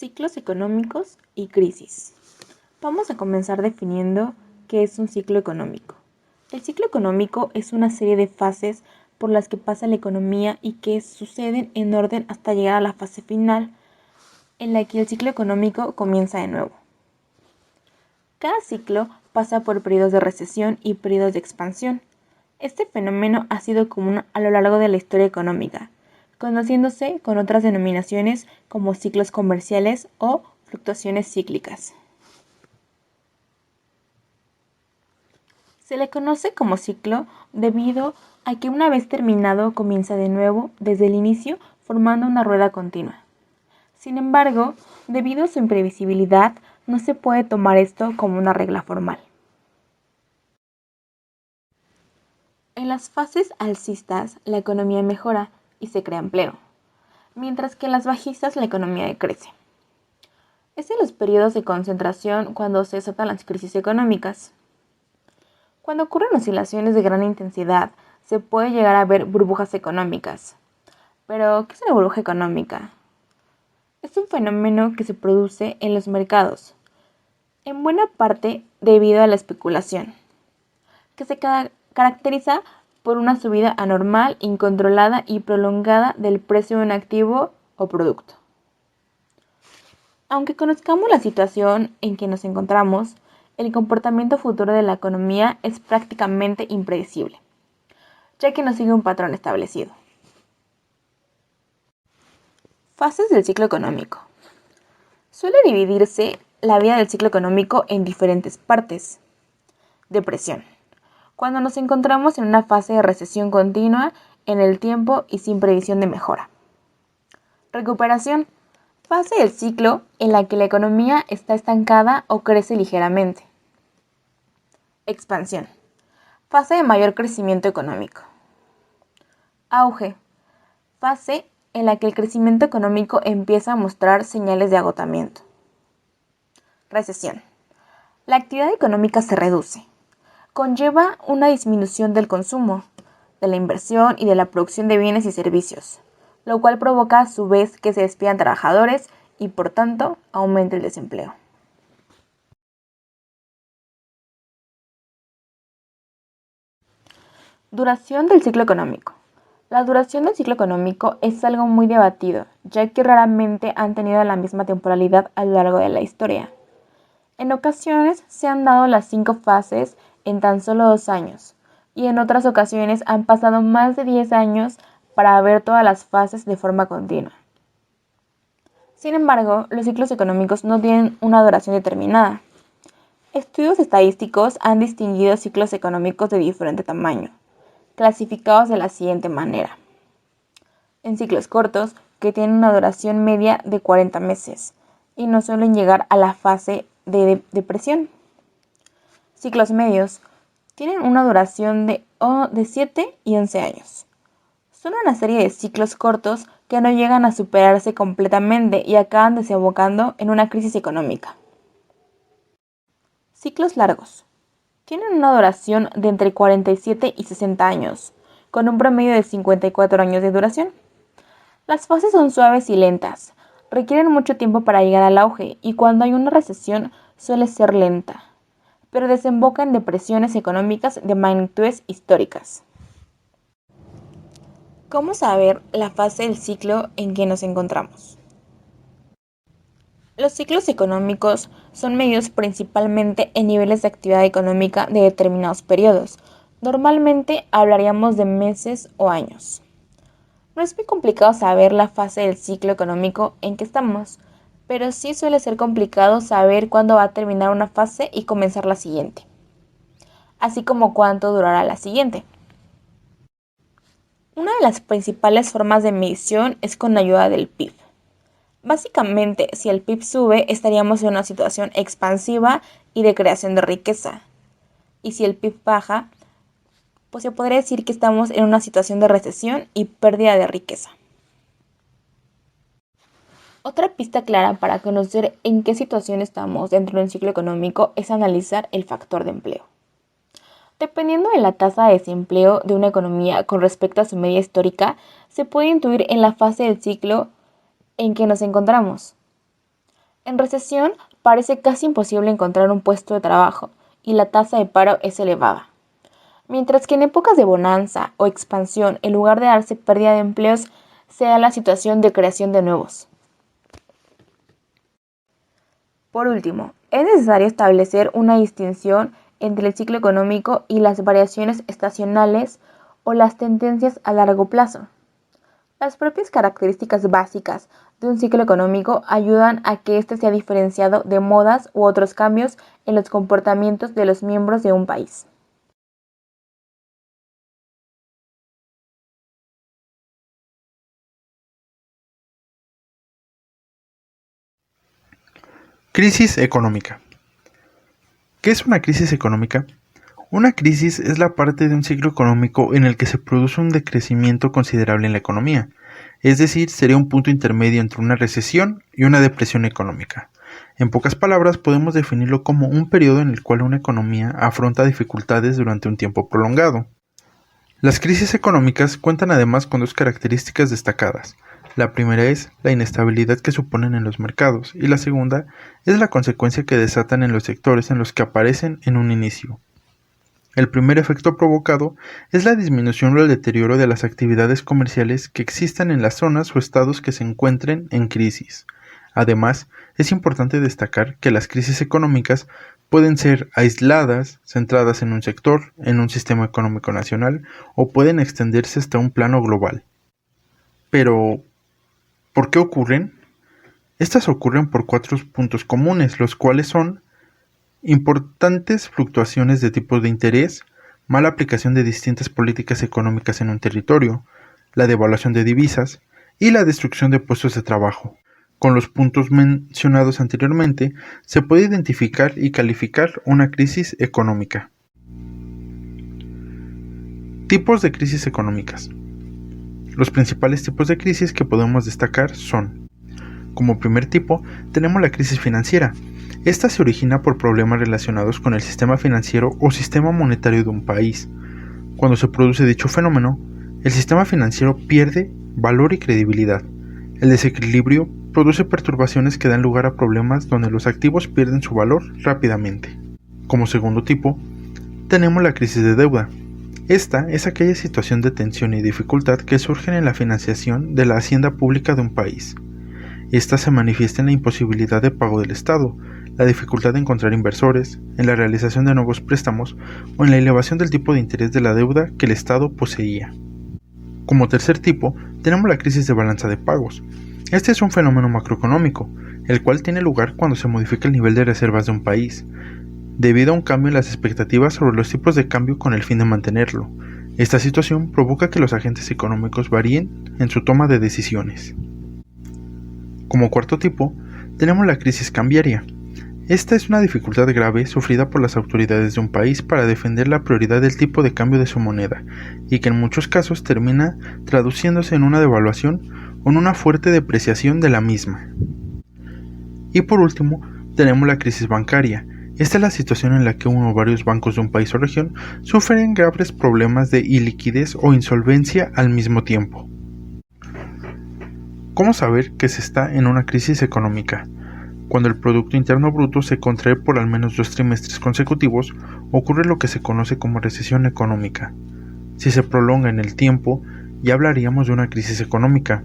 Ciclos económicos y crisis. Vamos a comenzar definiendo qué es un ciclo económico. El ciclo económico es una serie de fases por las que pasa la economía y que suceden en orden hasta llegar a la fase final, en la que el ciclo económico comienza de nuevo. Cada ciclo pasa por periodos de recesión y periodos de expansión. Este fenómeno ha sido común a lo largo de la historia económica, conociéndose con otras denominaciones como ciclos comerciales o fluctuaciones cíclicas. Se le conoce como ciclo debido a que una vez terminado comienza de nuevo desde el inicio formando una rueda continua. Sin embargo, debido a su imprevisibilidad, no se puede tomar esto como una regla formal. En las fases alcistas, la economía mejora y se crea empleo, mientras que en las bajistas la economía decrece. Es en los periodos de concentración cuando se desatan las crisis económicas. Cuando ocurren oscilaciones de gran intensidad, se puede llegar a ver burbujas económicas. Pero, ¿qué es una burbuja económica? Es un fenómeno que se produce en los mercados, en buena parte debido a la especulación, que se caracteriza por una subida anormal, incontrolada y prolongada del precio de un activo o producto. Aunque conozcamos la situación en que nos encontramos, el comportamiento futuro de la economía es prácticamente impredecible, ya que no sigue un patrón establecido. Fases del ciclo económico. Suele dividirse la vida del ciclo económico en diferentes partes. Depresión. Cuando nos encontramos en una fase de recesión continua en el tiempo y sin previsión de mejora. Recuperación. Fase del ciclo en la que la economía está estancada o crece ligeramente. Expansión. Fase de mayor crecimiento económico. Auge. Fase en la que el crecimiento económico empieza a mostrar señales de agotamiento. Recesión. La actividad económica se reduce. Conlleva una disminución del consumo, de la inversión y de la producción de bienes y servicios, lo cual provoca a su vez que se despidan trabajadores y por tanto aumente el desempleo. Duración del ciclo económico. La duración del ciclo económico es algo muy debatido, ya que raramente han tenido la misma temporalidad a lo largo de la historia. En ocasiones se han dado las 5 fases en tan solo 2 años, y en otras ocasiones han pasado más de 10 años para ver todas las fases de forma continua. Sin embargo, los ciclos económicos no tienen una duración determinada. Estudios estadísticos han distinguido ciclos económicos de diferente tamaño, clasificados de la siguiente manera. En ciclos cortos, que tienen una duración media de 40 meses, y no suelen llegar a la fase de depresión. Ciclos medios tienen una duración de 7 y 11 años. Son una serie de ciclos cortos que no llegan a superarse completamente y acaban desembocando en una crisis económica. Ciclos largos tienen una duración de entre 47 y 60 años, con un promedio de 54 años de duración. Las fases son suaves y lentas, requieren mucho tiempo para llegar al auge y cuando hay una recesión suele ser lenta, pero desemboca en depresiones económicas de magnitudes históricas. ¿Cómo saber la fase del ciclo en que nos encontramos? Los ciclos económicos son medidos principalmente en niveles de actividad económica de determinados periodos. Normalmente hablaríamos de meses o años. No es muy complicado saber la fase del ciclo económico en que estamos, pero sí suele ser complicado saber cuándo va a terminar una fase y comenzar la siguiente, así como cuánto durará la siguiente. Una de las principales formas de medición es con la ayuda del PIB. Básicamente, si el PIB sube, estaríamos en una situación expansiva y de creación de riqueza. Y si el PIB baja, pues se podría decir que estamos en una situación de recesión y pérdida de riqueza. Otra pista clara para conocer en qué situación estamos dentro del ciclo económico es analizar el factor de empleo. Dependiendo de la tasa de desempleo de una economía con respecto a su media histórica, se puede intuir en la fase del ciclo en que nos encontramos. En recesión parece casi imposible encontrar un puesto de trabajo y la tasa de paro es elevada. Mientras que en épocas de bonanza o expansión, en lugar de darse pérdida de empleos, se da la situación de creación de nuevos. Por último, es necesario establecer una distinción entre el ciclo económico y las variaciones estacionales o las tendencias a largo plazo. Las propias características básicas de un ciclo económico ayudan a que éste sea diferenciado de modas u otros cambios en los comportamientos de los miembros de un país. Crisis económica. ¿Qué es una crisis económica? Una crisis es la parte de un ciclo económico en el que se produce un decrecimiento considerable en la economía, es decir, sería un punto intermedio entre una recesión y una depresión económica. En pocas palabras, podemos definirlo como un periodo en el cual una economía afronta dificultades durante un tiempo prolongado. Las crisis económicas cuentan además con dos características destacadas. La primera es la inestabilidad que suponen en los mercados y la segunda es la consecuencia que desatan en los sectores en los que aparecen en un inicio. El primer efecto provocado es la disminución o el deterioro de las actividades comerciales que existan en las zonas o estados que se encuentren en crisis. Además, es importante destacar que las crisis económicas pueden ser aisladas, centradas en un sector, en un sistema económico nacional, o pueden extenderse hasta un plano global. Pero, ¿por qué ocurren? Estas ocurren por cuatro puntos comunes, los cuales son importantes fluctuaciones de tipos de interés, mala aplicación de distintas políticas económicas en un territorio, la devaluación de divisas y la destrucción de puestos de trabajo. Con los puntos mencionados anteriormente, se puede identificar y calificar una crisis económica. Tipos de crisis económicas. Los principales tipos de crisis que podemos destacar son: como primer tipo, tenemos la crisis financiera. Esta se origina por problemas relacionados con el sistema financiero o sistema monetario de un país. Cuando se produce dicho fenómeno, el sistema financiero pierde valor y credibilidad. El desequilibrio produce perturbaciones que dan lugar a problemas donde los activos pierden su valor rápidamente. Como segundo tipo, tenemos la crisis de deuda. Esta es aquella situación de tensión y dificultad que surgen en la financiación de la hacienda pública de un país. Esta se manifiesta en la imposibilidad de pago del Estado, la dificultad de encontrar inversores, en la realización de nuevos préstamos o en la elevación del tipo de interés de la deuda que el Estado poseía. Como tercer tipo, tenemos la crisis de balanza de pagos. Este es un fenómeno macroeconómico, el cual tiene lugar cuando se modifica el nivel de reservas de un país, debido a un cambio en las expectativas sobre los tipos de cambio con el fin de mantenerlo. Esta situación provoca que los agentes económicos varíen en su toma de decisiones. Como cuarto tipo, tenemos la crisis cambiaria. Esta es una dificultad grave sufrida por las autoridades de un país para defender la prioridad del tipo de cambio de su moneda, y que en muchos casos termina traduciéndose en una devaluación o en una fuerte depreciación de la misma. Y por último, tenemos la crisis bancaria. Esta es la situación en la que uno o varios bancos de un país o región sufren graves problemas de iliquidez o insolvencia al mismo tiempo. ¿Cómo saber que se está en una crisis económica? Cuando el Producto Interno Bruto se contrae por al menos 2 trimestres consecutivos, ocurre lo que se conoce como recesión económica. Si se prolonga en el tiempo, ya hablaríamos de una crisis económica.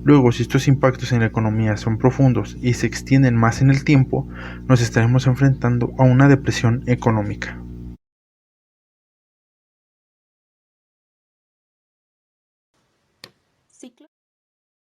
Luego, si estos impactos en la economía son profundos y se extienden más en el tiempo, nos estaremos enfrentando a una depresión económica. Ciclo